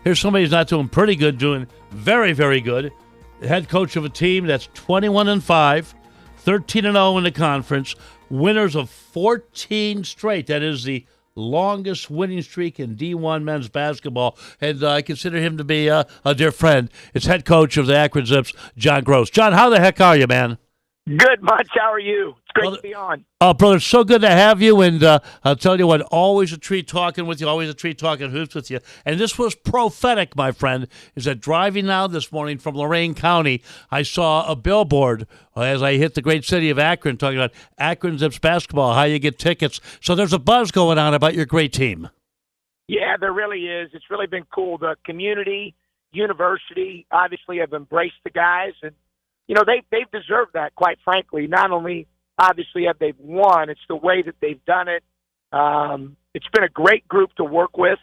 Here's somebody who's not doing pretty good, doing very, very good. The head coach of a team that's 21-5, 13-0 in the conference, winners of 14 straight. That is the longest winning streak in D1 men's basketball, and I consider him to be a dear friend. It's head coach of the Akron Zips, John Groce. John, how the heck are you, man? Good, Munch. How are you? It's great to be on. Oh, brother, so good to have you, and I'll tell you what, always a treat talking with you, always a treat talking hoops with you. And this was prophetic, my friend, is that driving now this morning from Lorain County, I saw a billboard as I hit the great city of Akron talking about Akron Zips basketball, how you get tickets. So there's a buzz going on about your great team. Yeah, there really is. It's really been cool. The community, university, obviously have embraced the guys, and you know, they've deserved that, quite frankly. Not only, obviously, have they won, it's the way that they've done it. It's been a great group to work with.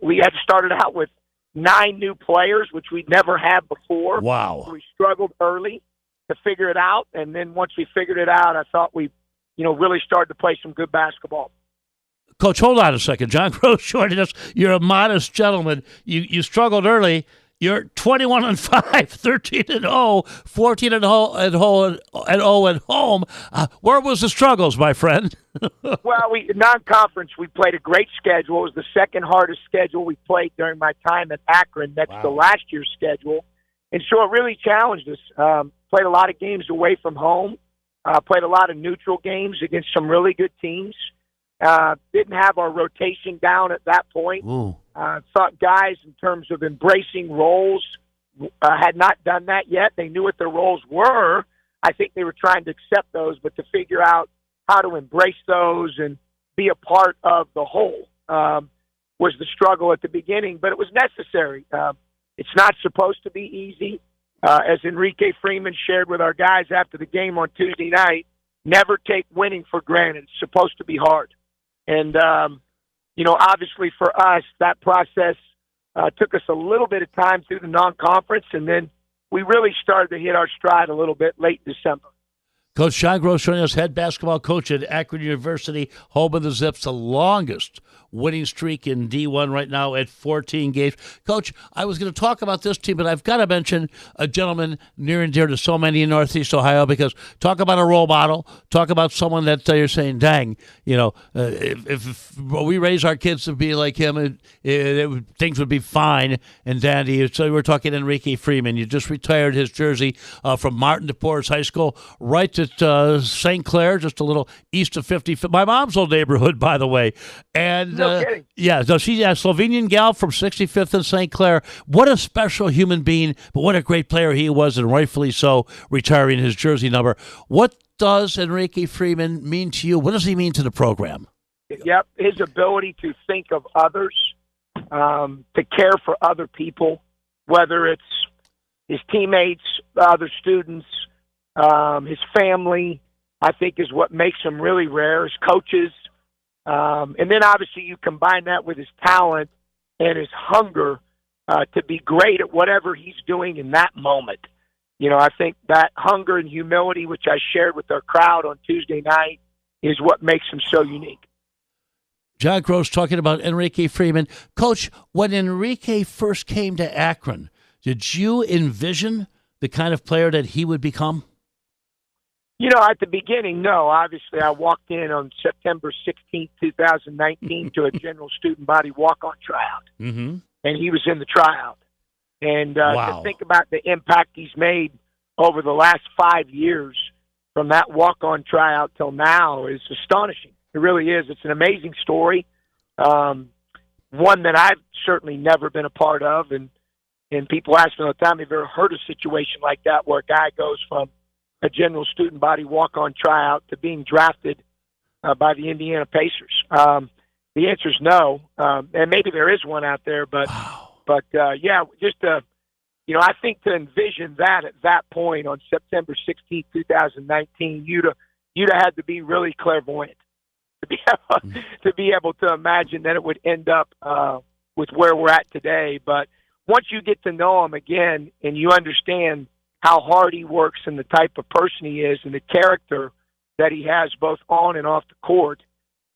We had started out with 9 new players, which we'd never had before. Wow. So we struggled early to figure it out, and then once we figured it out, I thought we, really started to play some good basketball. Coach, hold on a second. John Groce joining us. You're a modest gentleman. You struggled early. You're 21-5, 13-0, 14-0 at home. Where was the struggles, my friend? Well, non-conference, we played a great schedule. It was the second hardest schedule we played during my time at Akron. That's the last year's schedule. And so it really challenged us. Played a lot of games away from home. Played a lot of neutral games against some really good teams. Didn't have our rotation down at that point. Thought guys, in terms of embracing roles, had not done that yet. They knew what their roles were. I think they were trying to accept those, but to figure out how to embrace those and be a part of the whole was the struggle at the beginning, but it was necessary. It's not supposed to be easy. As Enrique Freeman shared with our guys after the game on Tuesday night, never take winning for granted. It's supposed to be hard. And, obviously for us, that process took us a little bit of time through the non-conference, and then we really started to hit our stride a little bit late December. Coach John Groce joining us, head basketball coach at Akron University, home of the Zips, the longest winning streak in D1 right now at 14 games. Coach, I was going to talk about this team, but I've got to mention a gentleman near and dear to so many in Northeast Ohio, because talk about a role model, talk about someone that you're saying, dang, if we raise our kids to be like him, things would be fine and dandy. So we're talking Enrique Freeman. You just retired his jersey from Martin DePorres High School right to St. Clair, just a little east of 50. My mom's old neighborhood, by the way. And no kidding. Yeah, so she's a Slovenian gal from 65th and St. Clair. What a special human being, but what a great player he was, and rightfully so, retiring his jersey number. What does Enrique Freeman mean to you? What does he mean to the program? Yep, his ability to think of others, to care for other people, whether it's his teammates, other students, his family, I think is what makes him really rare. His coaches. And then obviously you combine that with his talent and his hunger to be great at whatever he's doing in that moment. I think that hunger and humility, which I shared with our crowd on Tuesday night, is what makes him so unique. John Groce talking about Enrique Freeman. Coach, when Enrique first came to Akron, did you envision the kind of player that he would become? At the beginning, no. Obviously, I walked in on September 16th, 2019 to a general student body walk-on tryout. Mm-hmm. And he was in the tryout. And to think about the impact he's made over the last 5 years from that walk-on tryout till now is astonishing. It really is. It's an amazing story, one that I've certainly never been a part of. And people ask me all the time, have you ever heard a situation like that where a guy goes from a general student body walk-on tryout to being drafted by the Indiana Pacers? The answer is no, and maybe there is one out there, but I think to envision that at that point on September 16th, 2019, you'd have had to be really clairvoyant to be able to imagine that it would end up with where we're at today. But once you get to know him again and you understand how hard he works and the type of person he is and the character that he has both on and off the court,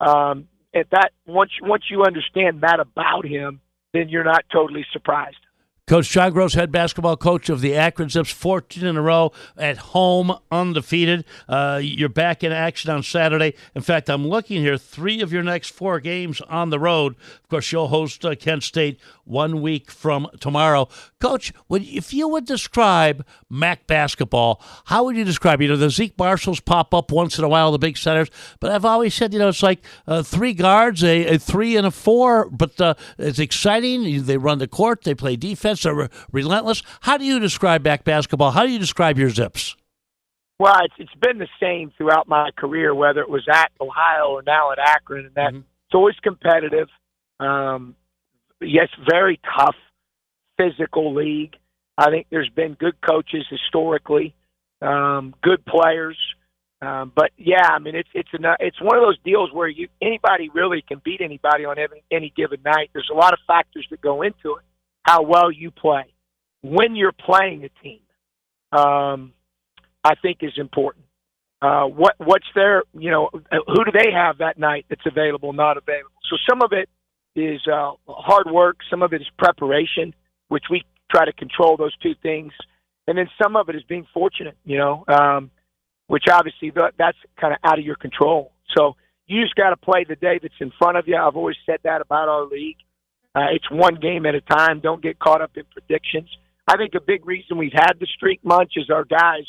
at that once you understand that about him, then you're not totally surprised. Coach John Groce, head basketball coach of the Akron Zips, 14 in a row at home, undefeated. You're back in action on Saturday. In fact, I'm looking here, 3 of your next 4 games on the road. Of course, you'll host Kent State 1 week from tomorrow. Coach, if you would describe MAC basketball, how would you describe it? The Zeke Marshalls pop up once in a while, the big centers, but I've always said, it's like 3 guards, a 3 and a 4, but it's exciting. They run the court, they play defense. Are relentless. How do you describe MAC basketball? How do you describe your Zips? Well, it's been the same throughout my career, whether it was at Ohio or now at Akron, and that it's always competitive. Yes, very tough, physical league. I think there's been good coaches historically, good players, but yeah, I mean it's one of those deals where anybody really can beat anybody on any given night. There's a lot of factors that go into it. How well you play when you're playing a team, I think is important. What's their, who do they have that night that's available, not available? So some of it is hard work, some of it is preparation, which we try to control those 2 things, and then some of it is being fortunate, which obviously that's kind of out of your control. So you just got to play the day that's in front of you. I've always said that about our league. It's 1 game at a time. Don't get caught up in predictions. I think a big reason we've had the streak, Munch, is our guys,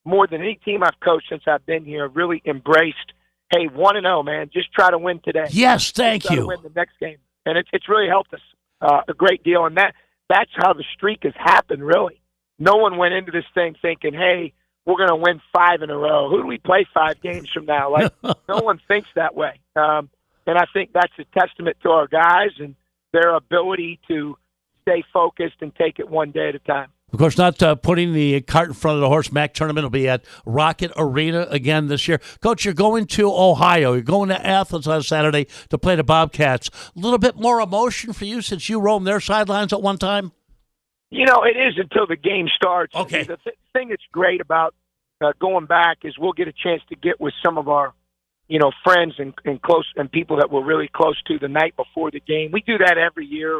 more than any team I've coached since I've been here, really embraced, hey, 1-0, man. Just try to win today. Yes, thank you. Try to win the next game. And it's really helped us a great deal. And that's how the streak has happened, really. No one went into this thing thinking, hey, we're going to win 5 in a row. Who do we play 5 games from now? Like, no one thinks that way. And I think that's a testament to our guys and their ability to stay focused and take it one day at a time. Of course, not putting the cart in front of the horse. MAC tournament will be at Rocket Arena again this year. Coach, you're going to Ohio. You're going to Athens on Saturday to play the Bobcats. A little bit more emotion for you since you roamed their sidelines at one time? It is until the game starts. Okay. The thing that's great about going back is we'll get a chance to get with some of our friends and close and people that we're really close to the night before the game. We do that every year.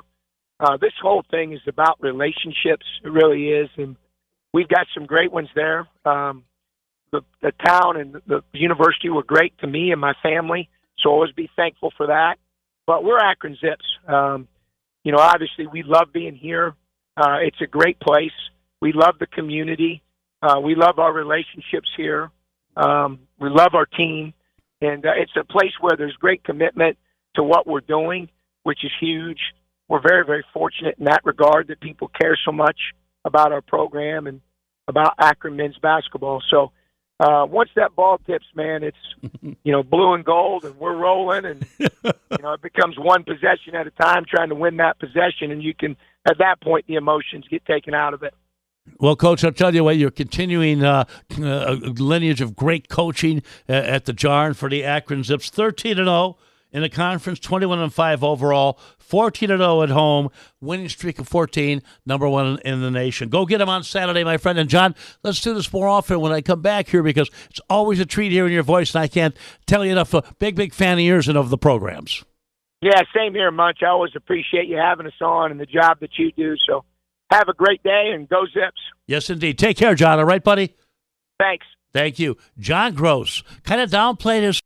This whole thing is about relationships. It really is. And we've got some great ones there. The town and the university were great to me and my family. So always be thankful for that. But we're Akron Zips. Obviously we love being here. It's a great place. We love the community. We love our relationships here. We love our team. And it's a place where there's great commitment to what we're doing, which is huge. We're very, very fortunate in that regard that people care so much about our program and about Akron men's basketball. So once that ball tips, man, it's, blue and gold, and we're rolling. And, it becomes one possession at a time trying to win that possession. And you can, at that point, the emotions get taken out of it. Well, Coach, I'll tell you what, you're continuing a lineage of great coaching at the Jarn for the Akron Zips. 13-0 in the conference, 21-5 overall, 14-0 at home, winning streak of 14, number 1 in the nation. Go get them on Saturday, my friend. And, John, let's do this more often when I come back here because it's always a treat hearing your voice, and I can't tell you enough. Big fan of yours and of the programs. Yeah, same here, Munch. I always appreciate you having us on and the job that you do, so have a great day, and go Zips. Yes, indeed. Take care, John. All right, buddy? Thanks. Thank you. John Groce kind of downplayed his